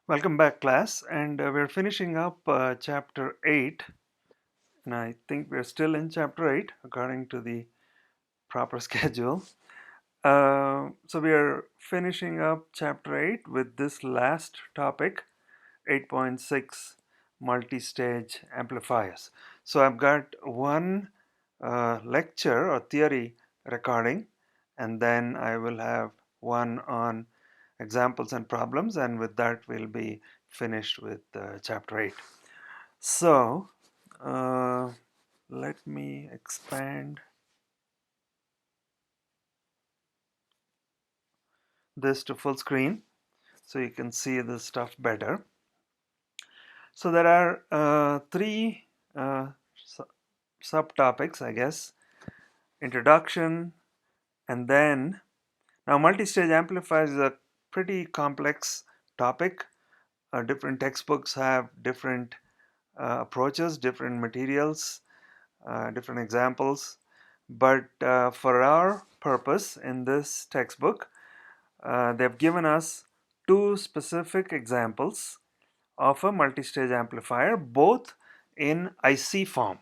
Welcome back, class, and we're finishing up chapter 8, and I think we're still in chapter 8 according to the proper schedule. So we are finishing up chapter 8 with this last topic, 8.6 multi-stage amplifiers. So I've got one lecture or theory recording, and then I will have one on examples and problems, and with that we'll be finished with chapter 8. So let me expand this to full screen so you can see this stuff better. So there are three subtopics, I guess: introduction, and then now multi-stage amplifiers is a pretty complex topic. Different textbooks have different approaches, different materials, different examples, but for our purpose in this textbook, they've given us two specific examples of a multi-stage amplifier, both in IC form.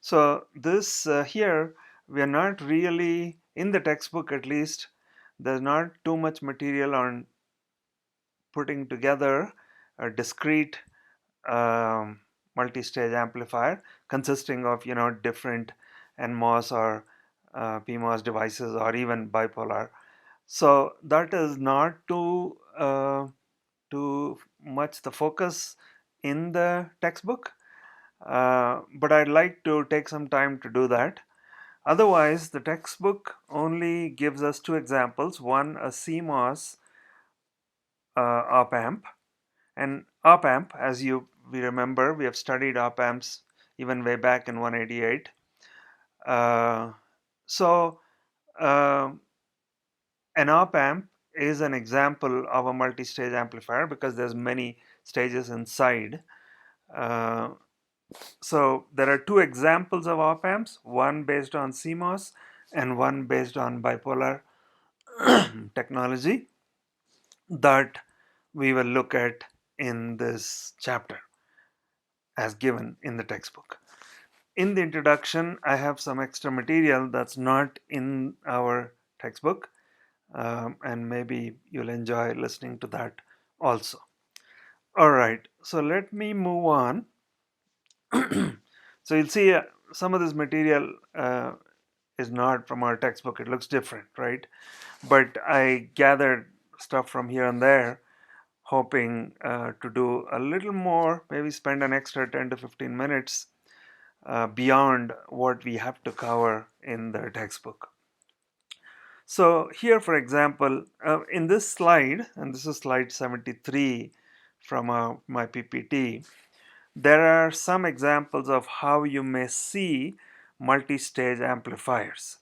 So this here, we are not really, in the textbook at least, there's not too much material on putting together a discrete multi-stage amplifier consisting of different NMOS or PMOS devices or even bipolar. So that is not too much the focus in the textbook, but I'd like to take some time to do that. Otherwise, the textbook only gives us two examples: one, a CMOS op amp. And op amp, as we remember, we have studied op amps even way back in 188. So an op amp is an example of a multi-stage amplifier because there's many stages inside. So there are two examples of op amps, one based on CMOS and one based on bipolar technology, that we will look at in this chapter as given in the textbook. In the introduction, I have some extra material that's not in our textbook, and maybe you'll enjoy listening to that also. All right, so let me move on. So you'll see some of this material is not from our textbook. It looks different, right? But I gathered stuff from here and there, hoping to do a little more, maybe spend an extra 10 to 15 minutes beyond what we have to cover in the textbook. So here, for example, in this slide, and this is slide 73 from my PPT, there are some examples of how you may see multi-stage amplifiers.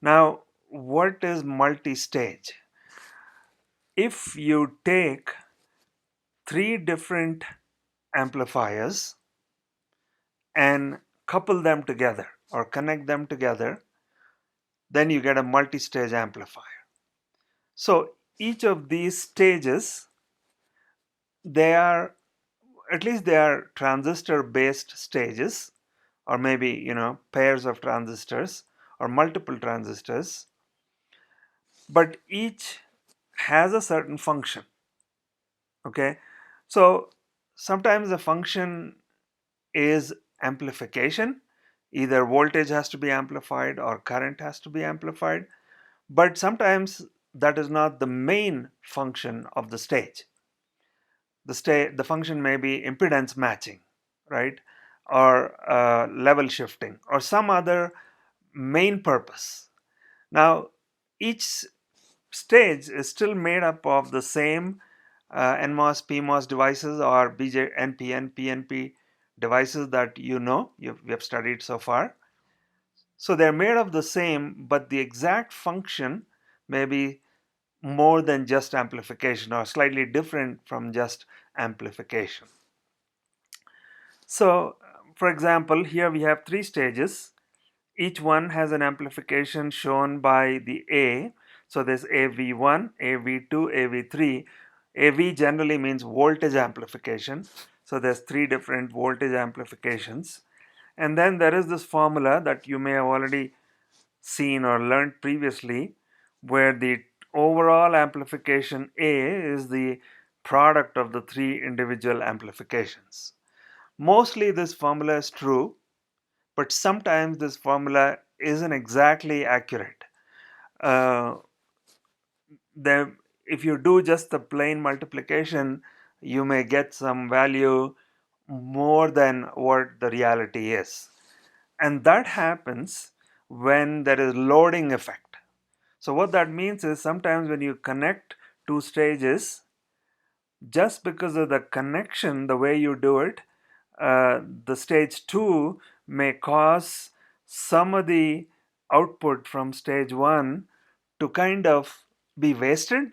Now, what is multi-stage? If you take three different amplifiers and couple them together or connect them together, then you get a multi-stage amplifier. So each of these stages, they are transistor based stages, or maybe pairs of transistors or multiple transistors, but each has a certain function. Okay, so sometimes the function is amplification. Either voltage has to be amplified or current has to be amplified, but sometimes that is not the main function of the stage. The function may be impedance matching, right, or level shifting, or some other main purpose. Now, each stage is still made up of the same NMOS, PMOS devices or NPN, PNP devices that we have studied so far. So they're made of the same, but the exact function may be more than just amplification or slightly different from just amplification. So, for example, here we have three stages. Each one has an amplification shown by the A. So there's AV1, AV2, AV3. AV generally means voltage amplification. So there's three different voltage amplifications. And then there is this formula that you may have already seen or learned previously, where the overall amplification A is the product of the three individual amplifications. Mostly this formula is true, but sometimes this formula isn't exactly accurate. Uh, then if you do just the plain multiplication, you may get some value more than what the reality is. And that happens when there is loading effect. So what that means is sometimes when you connect two stages, just because of the connection, the way you do it, the stage 2 may cause some of the output from stage 1 to kind of be wasted.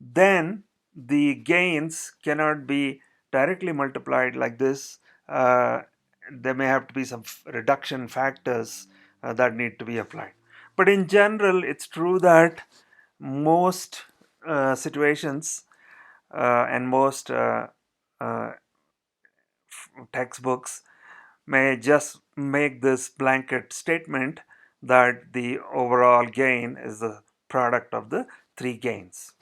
Then the gains cannot be directly multiplied like this. There may have to be some reduction factors that need to be applied. But in general, it's true that most situations and most uh, textbooks may just make this blanket statement that the overall gain is the product of the three gains.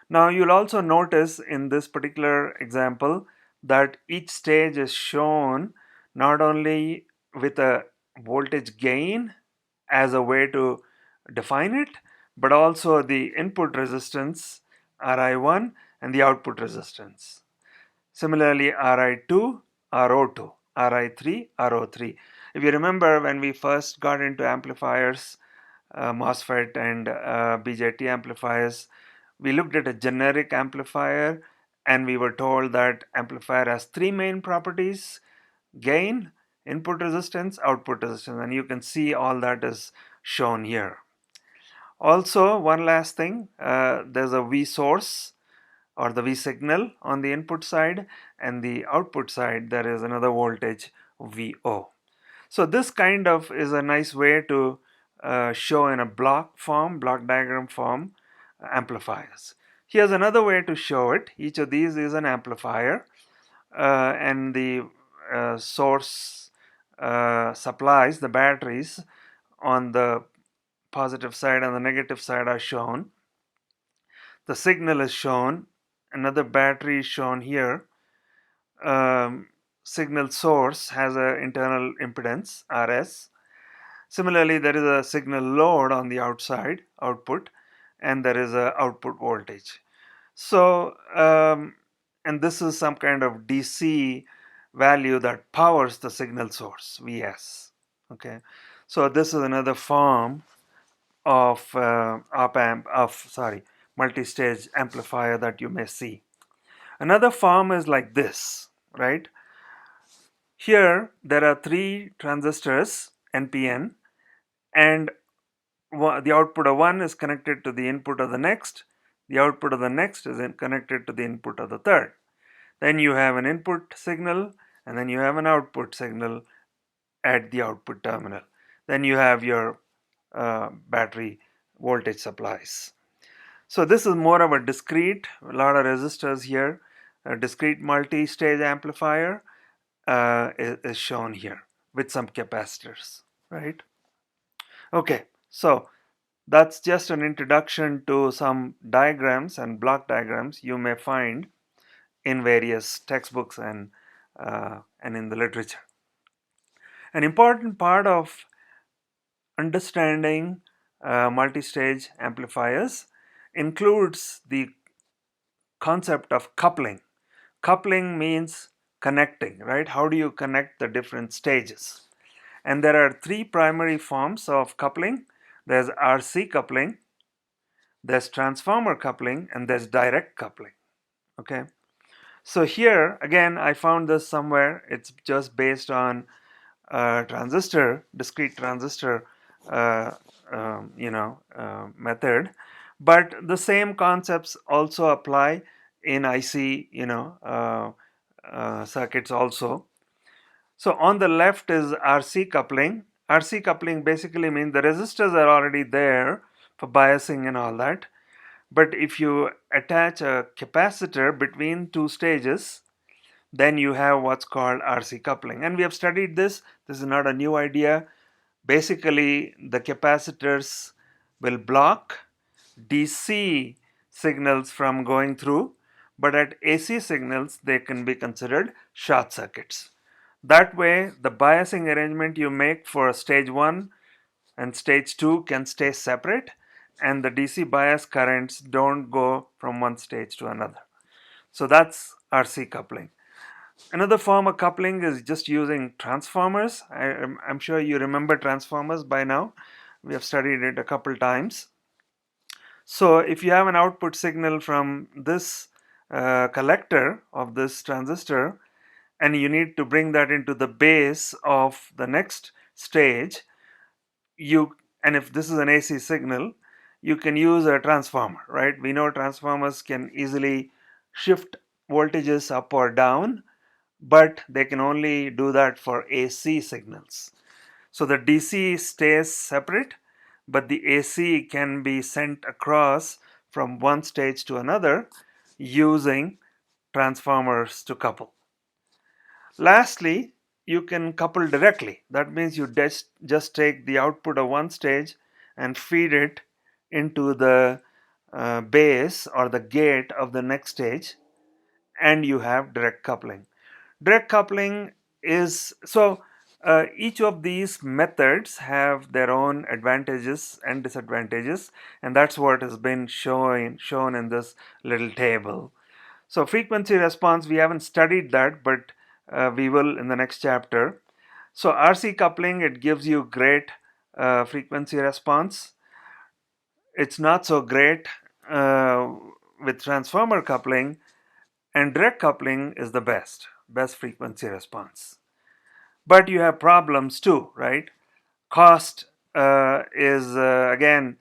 Now you'll also notice in this particular example that each stage is shown not only with a voltage gain as a way to define it, but also the input resistance Ri1 and the output resistance. Similarly, Ri2, Ro2, Ri3, Ro3. If you remember when we first got into amplifiers, MOSFET and BJT amplifiers, we looked at a generic amplifier and we were told that amplifier has three main properties: gain, input resistance, output resistance, and you can see all that is shown here. Also, one last thing, there's a V source or the V signal on the input side, and the output side there is another voltage VO. So this kind of is a nice way to show in a block diagram form, amplifiers. Here's another way to show it. Each of these is an amplifier, and the source supplies, the batteries on the positive side and the negative side are shown. The signal is shown. Another battery is shown here. Signal source has an internal impedance, RS. Similarly, there is a signal load on the outside, output, and there is a output voltage. So, and this is some kind of DC value that powers the signal source, Vs. Okay, so this is another form of multi-stage amplifier that you may see. Another form is like this, right? Here there are three transistors, NPN, and the output of one is connected to the input of the next. The output of the next is connected to the input of the third. Then you have an input signal, and then you have an output signal at the output terminal. Then you have your battery voltage supplies. So this is more of a discrete, a lot of resistors here. A discrete multi-stage amplifier is shown here with some capacitors, right? Okay, so that's just an introduction to some diagrams and block diagrams you may find in various textbooks and in the literature. An important part of understanding multi-stage amplifiers includes the concept of coupling. Coupling means connecting, right? How do you connect the different stages? And there are three primary forms of coupling. There's RC coupling, there's transformer coupling, and there's direct coupling. Okay, so here again I found this somewhere. It's just based on discrete transistor method, but the same concepts also apply in IC circuits also. So on the left is RC coupling. RC coupling basically means the resistors are already there for biasing and all that, But if you attach a capacitor between two stages, then you have what's called RC coupling. And we have studied this. This is not a new idea. Basically, the capacitors will block DC signals from going through, but at AC signals, they can be considered short circuits. That way, the biasing arrangement you make for stage 1 and stage 2 can stay separate, and the DC bias currents don't go from one stage to another. So that's RC coupling. Another form of coupling is just using transformers. I'm sure you remember transformers by now. We have studied it a couple times. So if you have an output signal from this collector of this transistor, and you need to bring that into the base of the next stage, and if this is an AC signal, you can use a transformer, right? We know transformers can easily shift voltages up or down, but they can only do that for AC signals. So the DC stays separate, but the AC can be sent across from one stage to another using transformers to couple. Lastly, you can couple directly. That means you just take the output of one stage and feed it into the base or the gate of the next stage, and you have direct coupling. Direct coupling is each of these methods have their own advantages and disadvantages, and that's what has been shown in this little table. So frequency response, we haven't studied that, but we will in the next chapter. So RC coupling, it gives you great frequency response. It's not so great with transformer coupling, and direct coupling is the best frequency response. But you have problems too, right? Cost is again,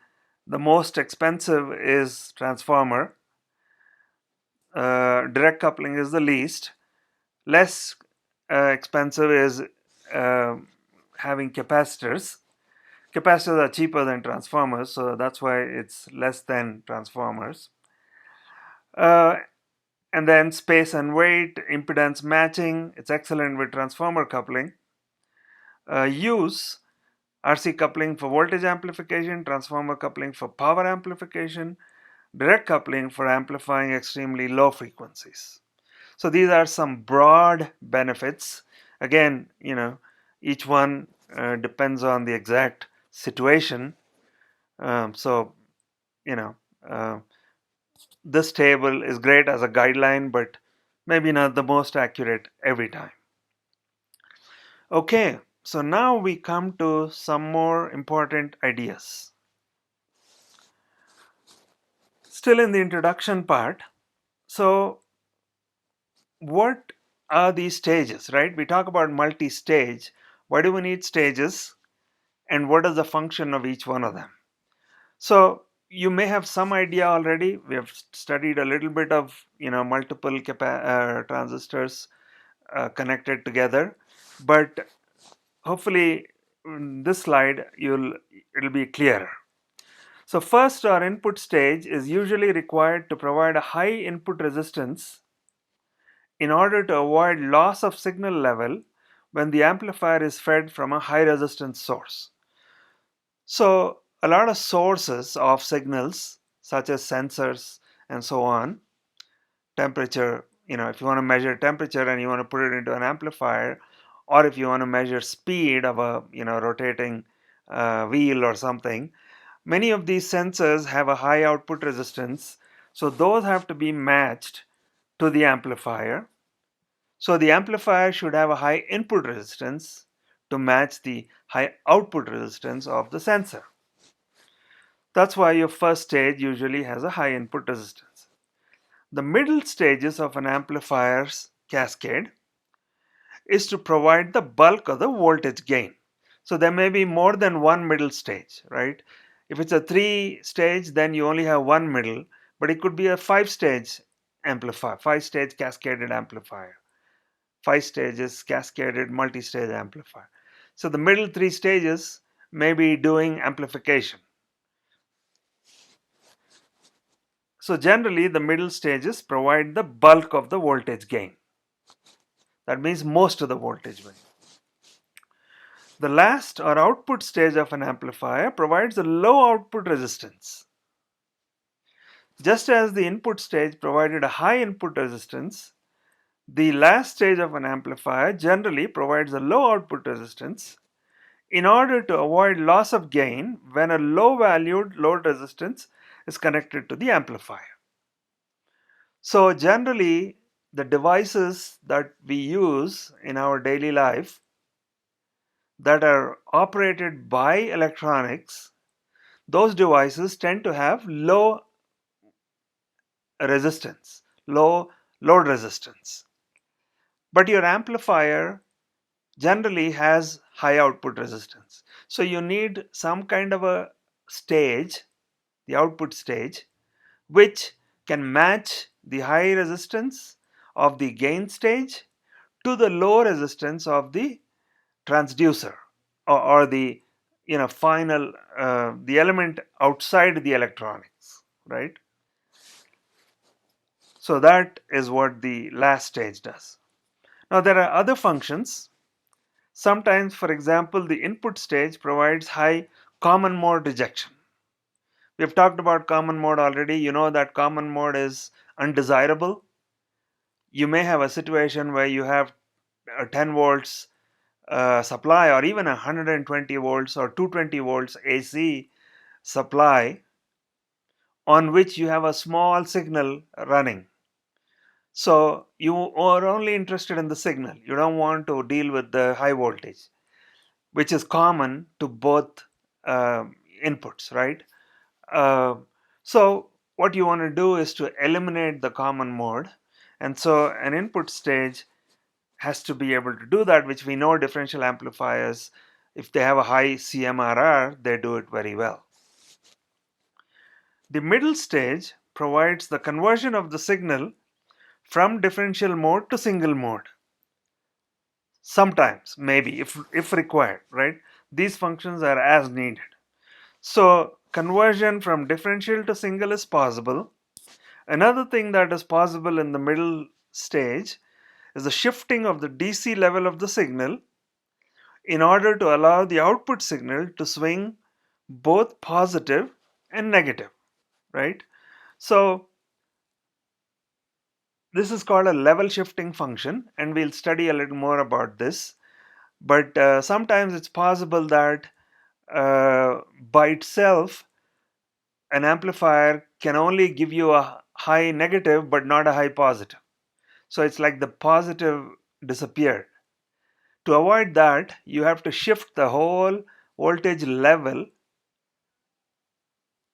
the most expensive is transformer. Direct coupling is the least. Less expensive is having capacitors. Capacitors are cheaper than transformers, so that's why it's less than transformers. And then space and weight, impedance matching, it's excellent with transformer coupling. Use RC coupling for voltage amplification, transformer coupling for power amplification, direct coupling for amplifying extremely low frequencies. So these are some broad benefits. Again, each one depends on the exact situation. So, this table is great as a guideline, but maybe not the most accurate every time. Okay, so now we come to some more important ideas. Still in the introduction part. So, what are these stages, right? We talk about multi-stage. Why do we need stages? And what is the function of each one of them? So you may have some idea already. We have studied a little bit of multiple transistors connected together, but hopefully in this slide it'll be clearer. So first, our input stage is usually required to provide a high input resistance in order to avoid loss of signal level when the amplifier is fed from a high resistance source. So a lot of sources of signals, such as sensors and so on, temperature, if you want to measure temperature and you want to put it into an amplifier, or if you want to measure speed of a rotating wheel or something, many of these sensors have a high output resistance, so those have to be matched to the amplifier. So the amplifier should have a high input resistance to match the high output resistance of the sensor. That's why your first stage usually has a high input resistance. The middle stages of an amplifier's cascade is to provide the bulk of the voltage gain. So there may be more than one middle stage, right? If it's a 3-stage, then you only have one middle, but it could be a 5-stage amplifier, 5-stage cascaded amplifier, 5 stages cascaded multi-stage amplifier. So the middle 3 stages may be doing amplification. So generally the middle stages provide the bulk of the voltage gain. That means most of the voltage gain. The last or output stage of an amplifier provides a low output resistance. Just as the input stage provided a high input resistance, the last stage of an amplifier generally provides a low output resistance in order to avoid loss of gain when a low valued load resistance is connected to the amplifier. So generally the devices that we use in our daily life that are operated by electronics, those devices tend to have low resistance, low load resistance. But your amplifier generally has high output resistance. So you need some kind of a stage, the output stage, which can match the high resistance of the gain stage to the low resistance of the transducer, or the final the element outside the electronics, right? So that is what the last stage does. Now there are other functions. Sometimes, for example, the input stage provides high common mode rejection. We've talked about common mode already. You know that common mode is undesirable. You may have a situation where you have a 10 volts supply, or even 120 volts or 220 volts AC supply, on which you have a small signal running. So you are only interested in the signal. You don't want to deal with the high voltage, which is common to both inputs, right? Uh, so what you want to do is to eliminate the common mode, and so an input stage has to be able to do that, which we know differential amplifiers, if they have a high CMRR, they do it very well. The middle stage provides the conversion of the signal from differential mode to single mode. Sometimes, maybe, if required, right? These functions are as needed. So conversion from differential to single is possible. Another thing that is possible in the middle stage is the shifting of the DC level of the signal in order to allow the output signal to swing both positive and negative, right? So this is called a level shifting function, and we'll study a little more about this. But sometimes it's possible that by itself an amplifier can only give you a high negative but not a high positive. So it's like the positive disappeared. To avoid that, you have to shift the whole voltage level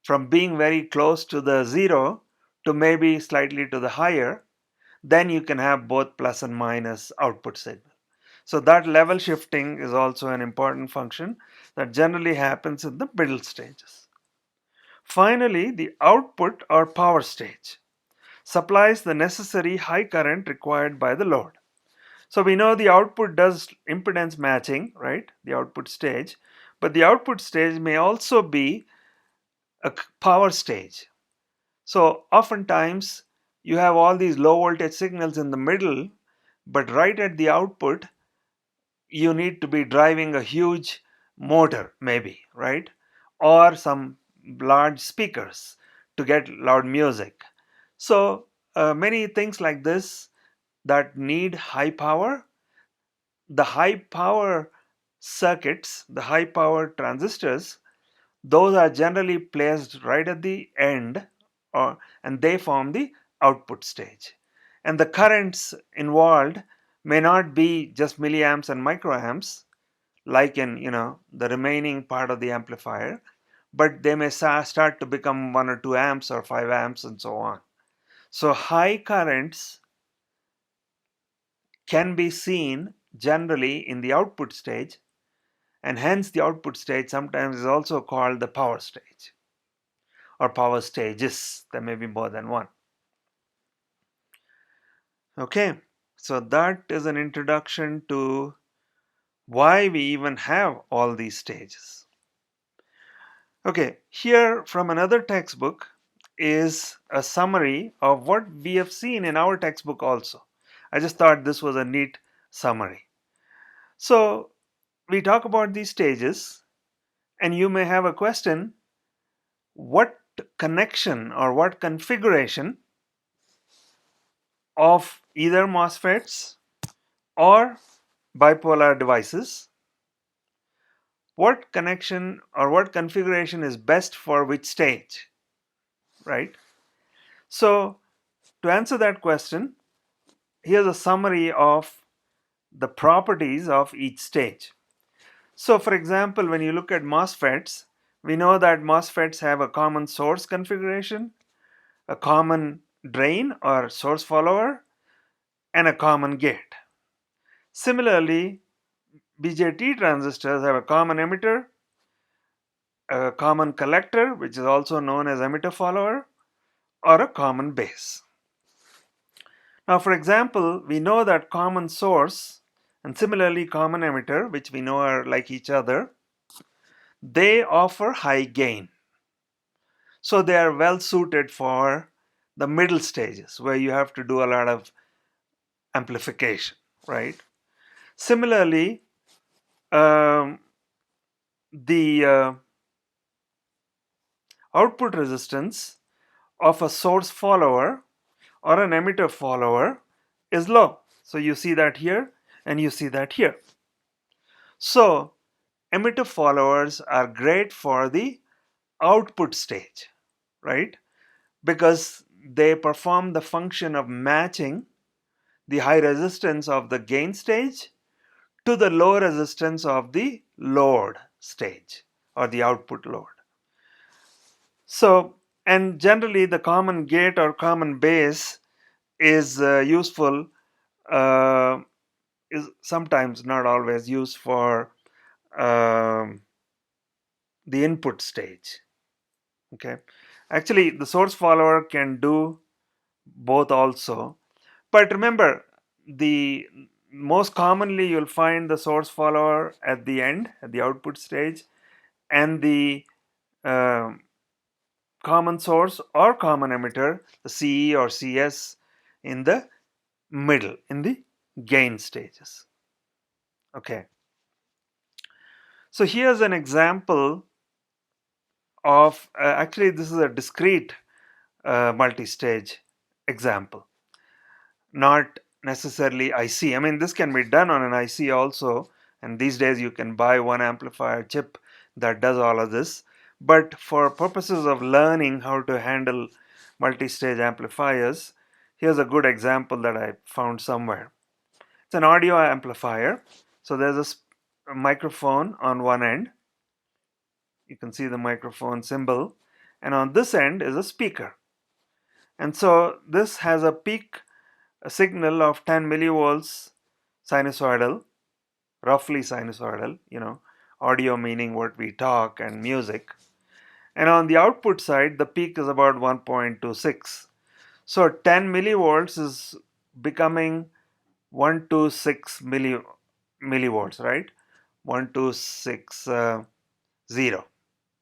from being very close to the zero to maybe slightly to the higher. Then you can have both plus and minus output signal. So that level shifting is also an important function that generally happens in the middle stages. Finally, the output or power stage supplies the necessary high current required by the load. So we know the output does impedance matching, right? The output stage. But the output stage may also be a power stage. So oftentimes you have all these low voltage signals in the middle, but right at the output you need to be driving a huge motor, maybe, right? Or some large speakers to get loud music. So many things like this that need high power. The high power circuits, the high power transistors, those are generally placed right at the end, and they form the output stage. And the currents involved may not be just milliamps and microamps like in the remaining part of the amplifier, but they may start to become 1 or 2 amps or 5 amps and so on. So high currents can be seen generally in the output stage, and hence the output stage sometimes is also called the power stage or power stages. There may be more than one. Okay, so that is an introduction to why we even have all these stages. Okay, here from another textbook, is a summary of what we have seen in our textbook also. I just thought this was a neat summary. So we talk about these stages, and you may have a question: what connection or what configuration of either MOSFETs or bipolar devices, what connection or what configuration is best for which stage, right? So to answer that question, here's a summary of the properties of each stage. So for example, when you look at MOSFETs, we know that MOSFETs have a common source configuration, a common drain or source follower, and a common gate. Similarly, BJT transistors have a common emitter, a common collector, which is also known as emitter follower, or a common base. Now, for example, we know that common source and similarly common emitter, which we know are like each other, they offer high gain. So they are well suited for the middle stages where you have to do a lot of amplification, right? Similarly, the output resistance of a source follower or an emitter follower is low. So you see that here and you see that here. So emitter followers are great for the output stage, right? Because they perform the function of matching the high resistance of the gain stage to the low resistance of the load stage or the output load. So, and generally the common gate or common base is useful, uh, is sometimes, not always, used for um, the input stage. Okay, actually the source follower can do both also, but remember, the most commonly you'll find the source follower at the end, at the output stage, and the um common source or common emitter, the CE or CS, in the middle, in the gain stages. Okay, so here's an example of actually this is a discrete multi-stage example, not necessarily IC. I mean, this can be done on an IC also, and these days you can buy one amplifier chip that does all of this. But for purposes of learning how to handle multi-stage amplifiers, here's a good example that I found somewhere. It's an audio amplifier. So there's a microphone on one end. You can see the microphone symbol. And on this end is a speaker. And so this has a peak signal of 10 millivolts sinusoidal, roughly sinusoidal, audio meaning what we talk and music. And on the output side, the peak is about 1.26. So 10 millivolts is becoming 126 millivolts, right? 1260,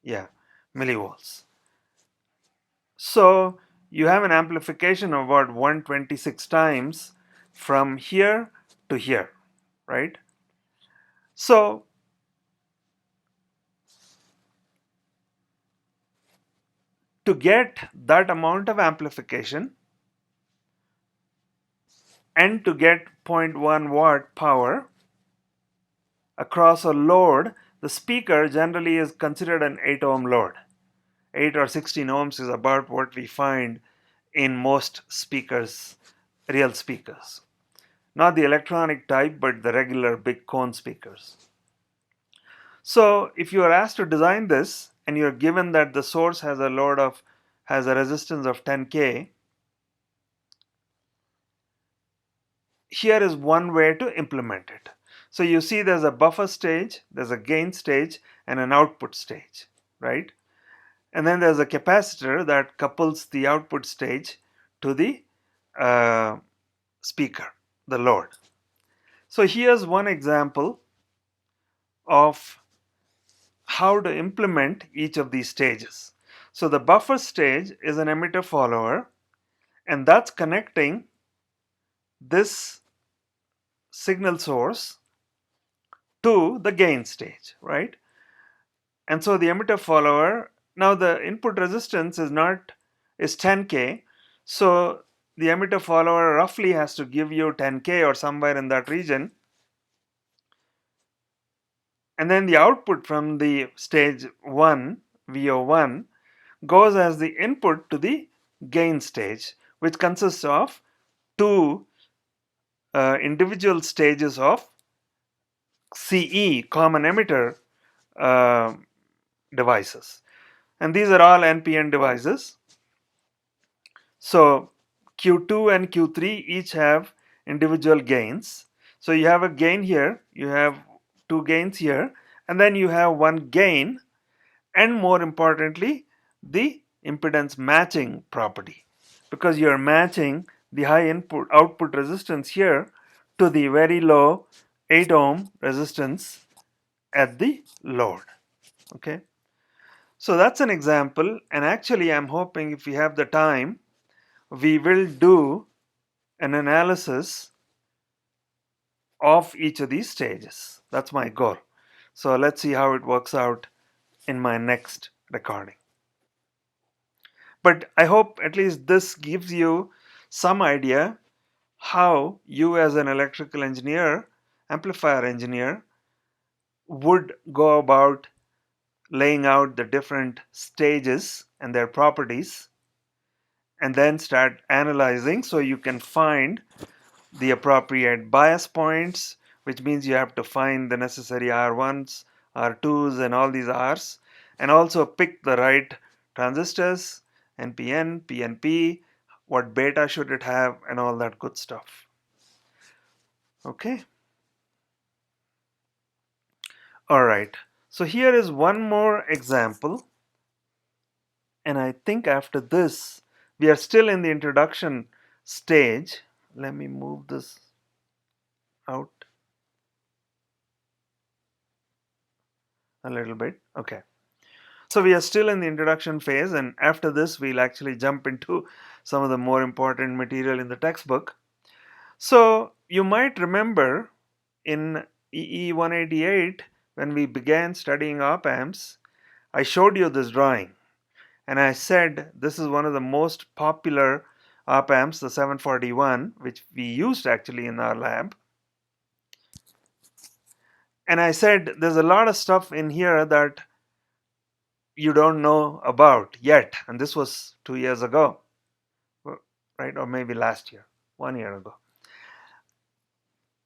yeah, millivolts. So you have an amplification of about 126 times from here to here, right? So to get that amount of amplification and to get 0.1 watt power across a load, the speaker generally is considered an 8 ohm load. 8 or 16 ohms is about what we find in most speakers, real speakers. Not the electronic type, but the regular big cone speakers. So if you are asked to design this and you're given that the source has a resistance of 10K, here is one way to implement it. So you see there's a buffer stage, there's a gain stage, and an output stage, right? And then there's a capacitor that couples the output stage to the speaker, the load. So here's one example of how to implement each of these stages. So the buffer stage is an emitter follower, and that's connecting this signal source to the gain stage, right? And so the emitter follower, now the input resistance is 10K. So the emitter follower roughly has to give you 10K or somewhere in that region. And then the output from the stage 1, VO1, goes as the input to the gain stage, which consists of two individual stages of CE, common emitter uh, devices. And these are all NPN devices. So Q2 and Q3 each have individual gains. So you have a gain here, you have two gains here, and then you have one gain, and more importantly, the impedance matching property, because you're matching the high input output resistance here to the very low 8 ohm resistance at the load. Okay, so that's an example, and actually I'm hoping if we have the time we will do an analysis of each of these stages. That's my goal. So let's see how it works out in my next recording. But I hope at least this gives you some idea how you as an electrical engineer, amplifier engineer, would go about laying out the different stages and their properties, and then start analyzing so you can find the appropriate bias points, which means you have to find the necessary R1s, R2s, and all these Rs, and also pick the right transistors, NPN, PNP, what beta should it have, and all that good stuff. Okay. All right. So here is one more example, and I think after this we are still in the introduction stage. Let me move this out a little bit. Okay. So we are still in the introduction phase, and after this we'll actually jump into some of the more important material in the textbook. So you might remember in EE188, when we began studying op amps, I showed you this drawing, and I said this is one of the most popular op amps, the 741, which we used actually in our lab. And I said there's a lot of stuff in here that you don't know about yet, and this was 2 years ago, right? Or maybe last year, 1 year ago.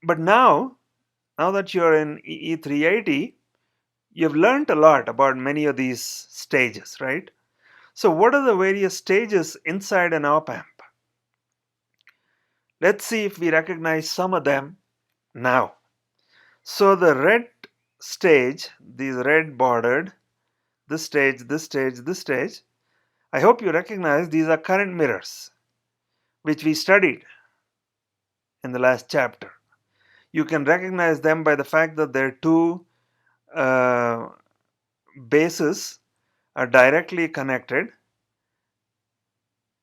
But now that you're in EE380, you've learned a lot about many of these stages, right? So what are the various stages inside an op amp? Let's see if we recognize some of them now. So the red stage, these red bordered, this stage, this stage, this stage, I hope you recognize these are current mirrors, which we studied in the last chapter. You can recognize them by the fact that their two bases are directly connected,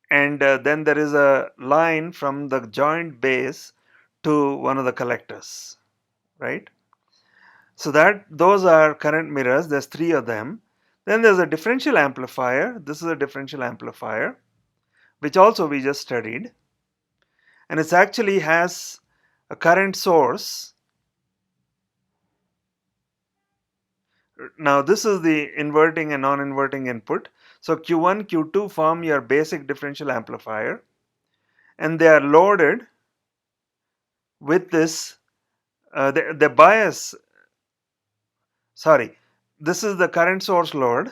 and then there is a line from the joint base to one of the collectors, right? So that those are current mirrors. There's three of them. Then there's a differential amplifier. This is a differential amplifier, which also we just studied, and it actually has a current source. Now this is the inverting and non-inverting input. So Q1, Q2 form your basic differential amplifier, and they are loaded with this, the bias, sorry, this is the current source load,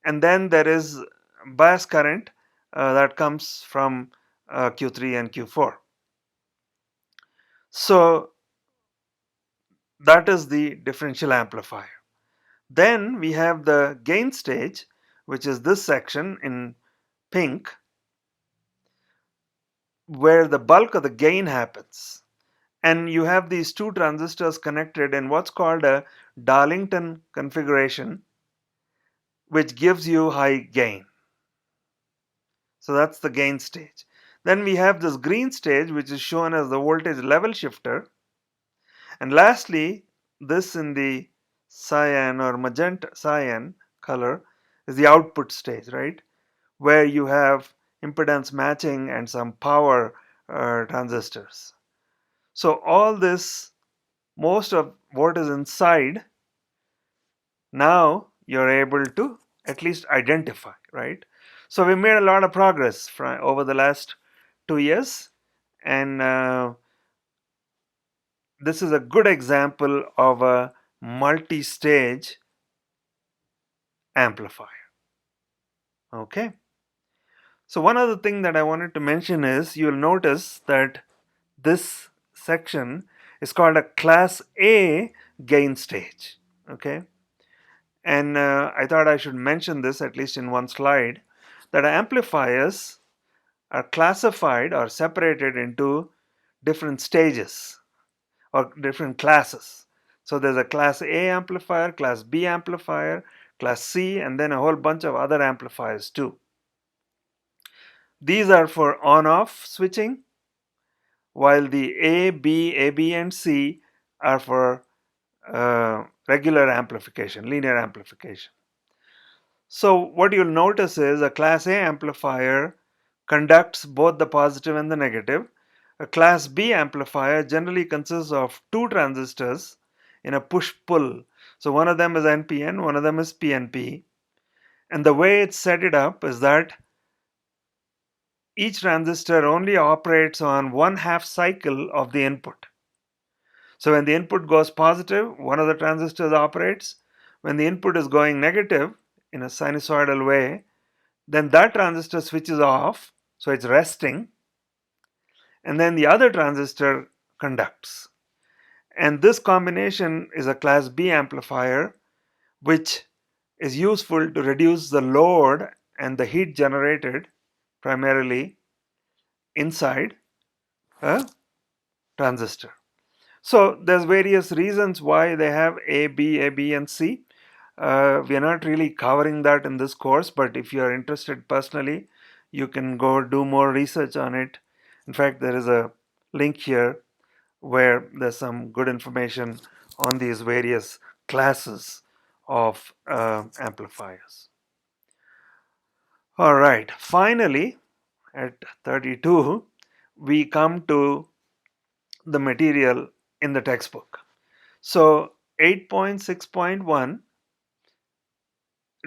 and then there is bias current that comes from Q3 and Q4. So that is the differential amplifier. Then we have the gain stage, which is this section in pink, where the bulk of the gain happens. And you have these two transistors connected in what's called a Darlington configuration, which gives you high gain. So that's the gain stage. Then we have this green stage, which is shown as the voltage level shifter. And lastly, this in the cyan or magenta cyan color is the output stage, right? Where you have impedance matching and some power transistors. So all this, most of what is inside, now you're able to at least identify, right? So we made a lot of progress over the last 2 years, and this is a good example of a multi-stage amplifier. Okay. So one other thing that I wanted to mention is you'll notice that this section is called a class A gain stage. Okay. And I thought I should mention this at least in one slide, that amplifiers are classified or separated into different stages or different classes. So there's a class A amplifier, class B amplifier, class C, and then a whole bunch of other amplifiers too. These are for on-off switching, while the A, B, and C are for regular amplification, linear amplification. So what you'll notice is a class A amplifier conducts both the positive and the negative. A class B amplifier generally consists of two transistors in a push-pull. So one of them is NPN, one of them is PNP. And the way it's set it up is that each transistor only operates on 1/2 cycle of the input. So when the input goes positive, one of the transistors operates. When the input is going negative in a sinusoidal way, then that transistor switches off, so it's resting, and then the other transistor conducts. And this combination is a class B amplifier, which is useful to reduce the load and the heat generated primarily inside a transistor. So there's various reasons why they have A, B, and C. We are not really covering that in this course, but if you are interested personally, you can go do more research on it. In fact, there is a link here where there's some good information on these various classes of amplifiers. All right, finally, at 32, we come to the material in the textbook. So 8.6.1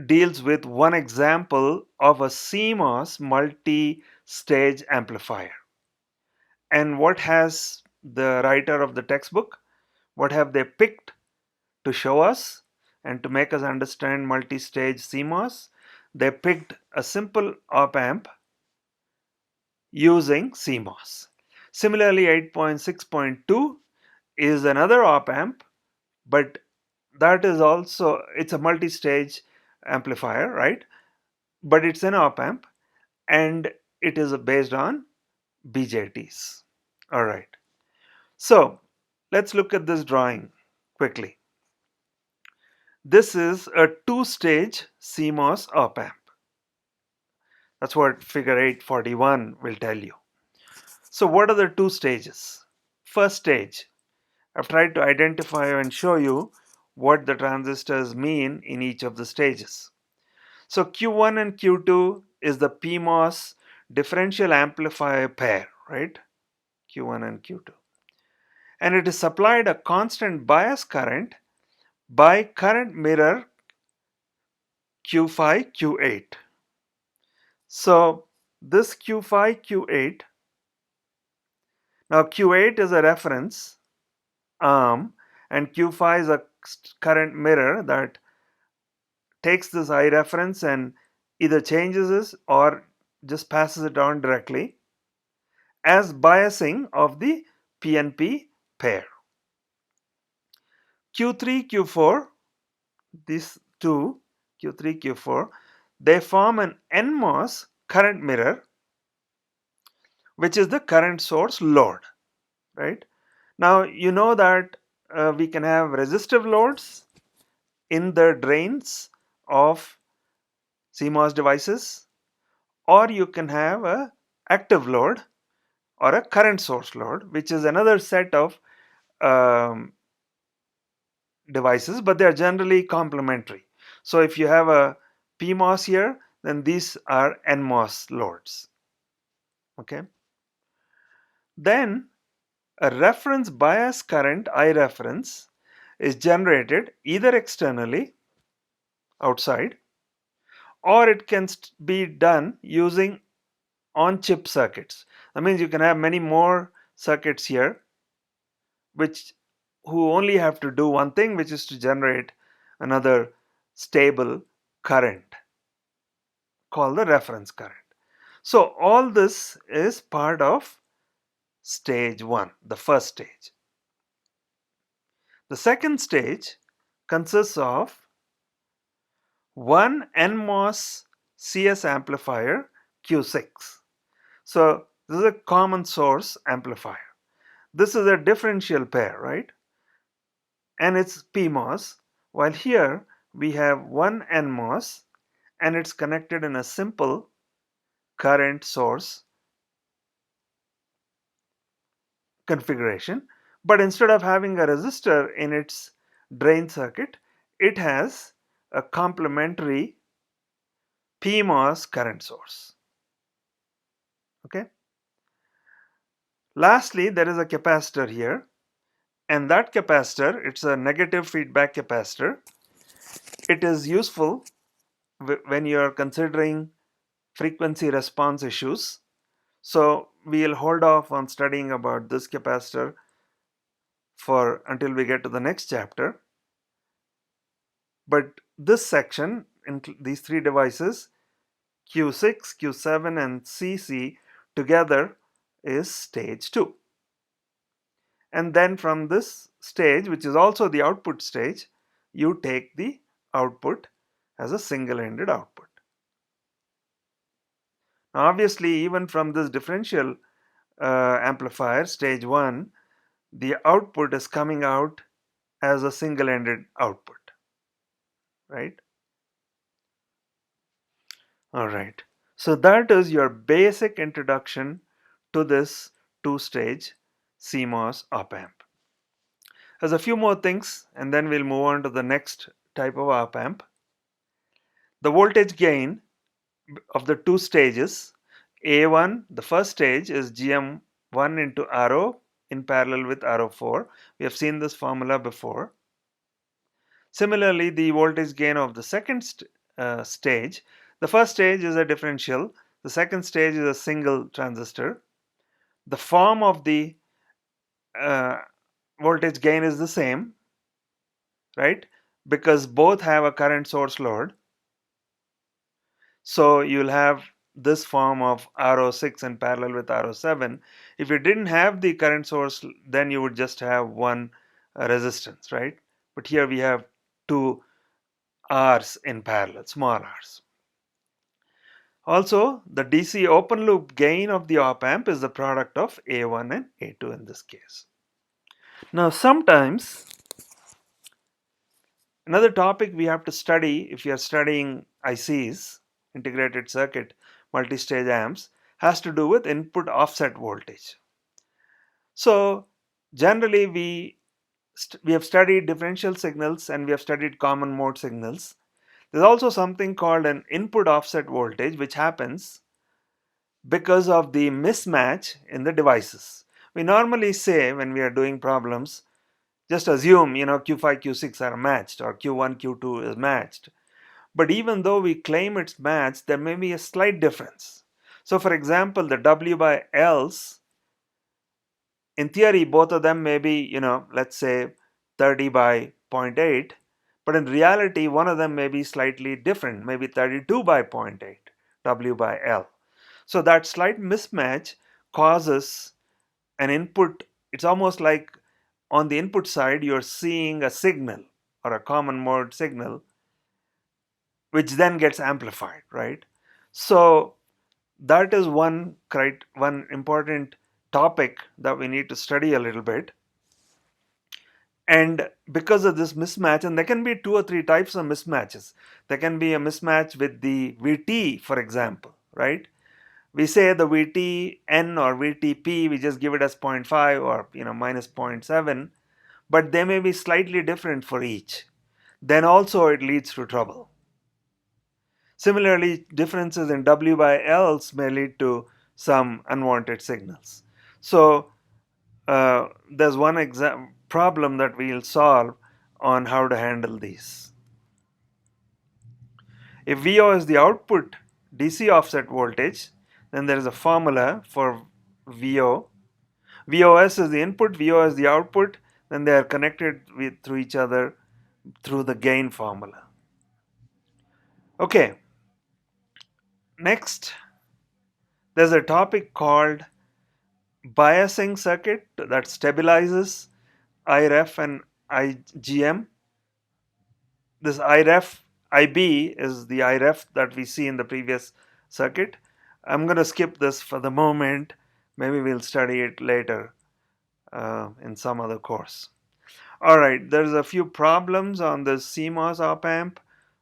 deals with one example of a CMOS multi-stage amplifier. And what has the writer of the textbook, what have they picked to show us and to make us understand multi-stage CMOS? They picked a simple op-amp using CMOS. Similarly, 8.6.2 is another op-amp, but that is also, it's a multi-stage amplifier, right? But it's an op-amp and it is based on BJTs. All right. So let's look at this drawing quickly. This is a two-stage CMOS op-amp. That's what figure 841 will tell you. So what are the two stages? First stage, I've tried to identify and show you what the transistors mean in each of the stages. So Q1 and Q2 is the PMOS differential amplifier pair, right? Q1 and Q2. And it is supplied a constant bias current by current mirror Q5, Q8. So this Q5, Q8, now Q8 is a reference arm and Q5 is a current mirror that takes this I reference and either changes this or just passes it on directly as biasing of the PNP pair. Q3, Q4, these two, Q3, Q4, they form an NMOS current mirror, which is the current source load, right? Now, you know that we can have resistive loads in the drains of CMOS devices, or you can have a active load or a current source load, which is another set of um, devices, but they are generally complementary. So if you have a PMOS here, then these are NMOS loads. Okay. Then a reference bias current I reference is generated either externally outside, or it can be done using on-chip circuits. That means you can have many more circuits here which who only have to do one thing, which is to generate another stable current called the reference current. So all this is part of stage 1, the first stage. The second stage consists of one NMOS CS amplifier Q6. So this is a common source amplifier. This is a differential pair, right? And it's PMOS, while here we have one NMOS and it's connected in a simple current source configuration. But instead of having a resistor in its drain circuit, it has a complementary PMOS current source. Okay. Lastly, there is a capacitor here, and that capacitor, it's a negative feedback capacitor. It is useful when you are considering frequency response issues. So we'll hold off on studying about this capacitor for until we get to the next chapter. But this section, these three devices, Q6, Q7 and CC together is stage 2. And then from this stage, which is also the output stage, you take the output as a single-ended output. Now obviously, even from this differential amplifier, stage 1, the output is coming out as a single-ended output, right? All right. So that is your basic introduction to this two-stage CMOS op-amp. There's a few more things, and then we'll move on to the next type of op-amp. The voltage gain of the two stages, A1, the first stage is GM1 into RO in parallel with RO4. We have seen this formula before. Similarly, the voltage gain of the second stage, the first stage is a differential, the second stage is a single transistor. The form of the uh, voltage gain is the same, right? Because both have a current source load. So you'll have this form of RO6 in parallel with RO7. If you didn't have the current source, then you would just have one resistance, right? But here we have two R's in parallel, small r's. Also, the DC open loop gain of the op amp is the product of A1 and A2 in this case. Now, sometimes another topic we have to study if you are studying ICs, integrated circuit, multi-stage amps, has to do with input offset voltage. So, generally we have studied differential signals and we have studied common mode signals. There's also something called an input offset voltage, which happens because of the mismatch in the devices. We normally say when we are doing problems, just assume Q5, Q6 are matched or Q1, Q2 is matched. But even though we claim it's matched, there may be a slight difference. So for example, the W by L's, in theory, both of them may be, let's say 30 by 0.8, but in reality, one of them may be slightly different, maybe 32 by 0.8, W by L. So that slight mismatch causes an input. It's almost like on the input side, you're seeing a signal or a common mode signal, which then gets amplified, right? So that is one important topic that we need to study a little bit. And because of this mismatch, and there can be 2 or 3 types of mismatches. There can be a mismatch with the Vt, for example, right? We say the Vtn or Vtp, we just give it as zero point 0.5 or minus 0.7, but they may be slightly different for each. Then also it leads to trouble. Similarly, differences in W by Ls may lead to some unwanted signals. So there's one problem that we'll solve on how to handle these. If VO is the output DC offset voltage, then there is a formula for VO. VOS is the input, VO is the output, then they are connected through each other through the gain formula. Okay, next there's a topic called biasing circuit that stabilizes IREF and IGM. This IREF, IB is the IREF that we see in the previous circuit. I'm going to skip this for the moment. Maybe we'll study it later in some other course. All right, there's a few problems on this CMOS op amp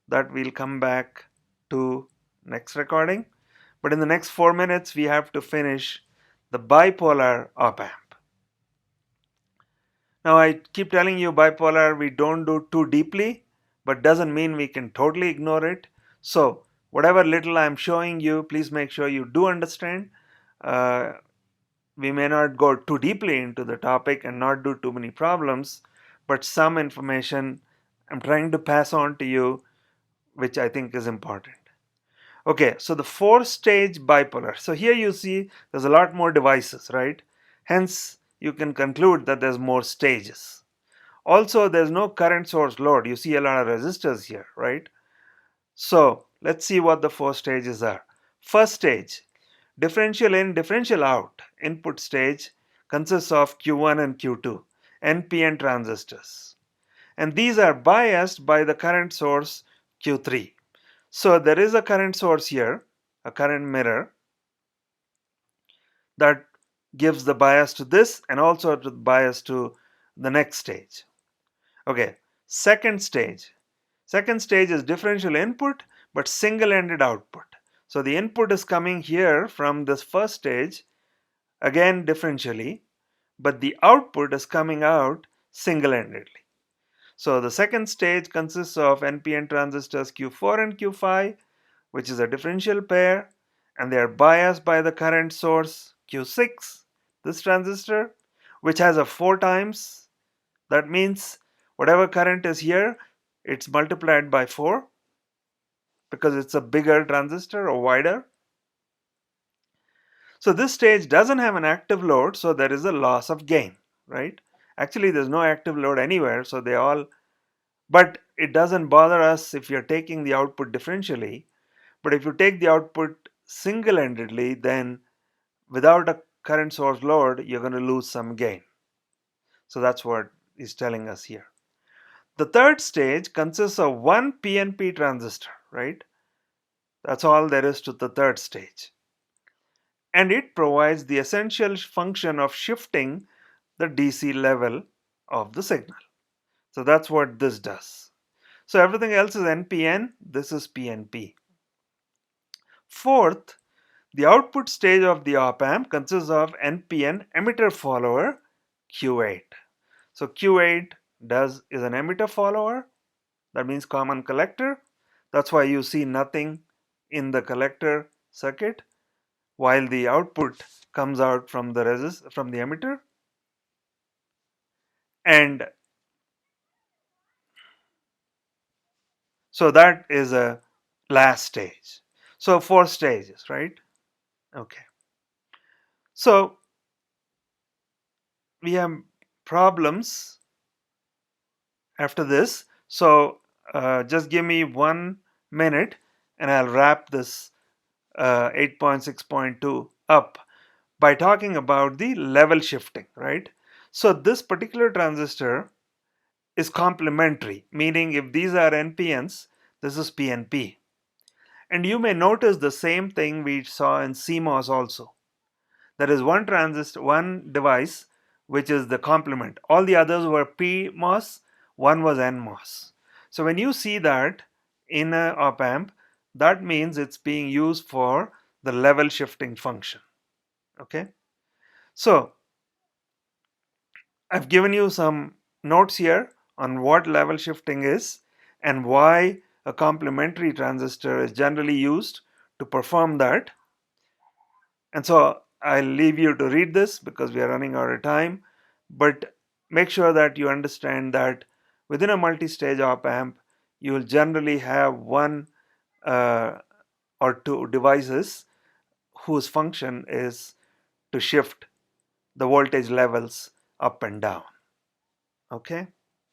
that we'll come back to next recording. But in the next 4 minutes, we have to finish the bipolar op amp. Now, I keep telling you bipolar we don't do too deeply, but doesn't mean we can totally ignore it. So, whatever little I'm showing you, please make sure you do understand. We may not go too deeply into the topic and not do too many problems, but some information I'm trying to pass on to you, which I think is important. Okay, so the 4-stage bipolar. So here you see there's a lot more devices, right? Hence, you can conclude that there's more stages. Also, there's no current source load. You see a lot of resistors here, right? So let's see what the 4 stages are. First stage, differential in, differential out input stage consists of Q1 and Q2, NPN transistors. And these are biased by the current source Q3. So there is a current source here, a current mirror, that gives the bias to this and also to the bias to the next stage. Okay, second stage. Second stage is differential input but single-ended output. So the input is coming here from this first stage, again differentially, but the output is coming out single-endedly. So the second stage consists of NPN transistors Q4 and Q5, which is a differential pair, and they are biased by the current source Q6, this transistor, which has a 4 times. That means whatever current is here, it's multiplied by 4 because it's a bigger transistor or wider. So this stage doesn't have an active load, so there is a loss of gain, right? Actually, there's no active load anywhere, so they all, but it doesn't bother us if you're taking the output differentially. But if you take the output single-endedly, then without a current source load, you're going to lose some gain. So that's what he's telling us here. The third stage consists of one PNP transistor, right? That's all there is to the third stage. And it provides the essential function of shifting the DC level of the signal. So that's what this does. So everything else is NPN, this is PNP. Fourth, the output stage of the op amp consists of NPN emitter follower Q8. So Q8 is an emitter follower, that means common collector. That's why you see nothing in the collector circuit while the output comes out from the emitter. And so that is a last stage. So 4 stages, right? Okay. So we have problems after this. So just give me 1 minute and I'll wrap this 8.6.2 up by talking about the level shifting, right? So this particular transistor is complementary, meaning if these are NPNs, this is PNP. And you may notice the same thing we saw in CMOS also. There is one transistor, one device which is the complement. All the others were PMOS, one was NMOS. So when you see that in a op amp, that means it's being used for the level shifting function. Okay, so I've given you some notes here on what level shifting is and why a complementary transistor is generally used to perform that. And so I'll leave you to read this because we are running out of time, but make sure that you understand that within a multi-stage op amp, you will generally have one uh, or two devices whose function is to shift the voltage levels up and down. Okay,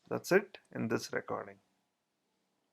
that's it in this recording.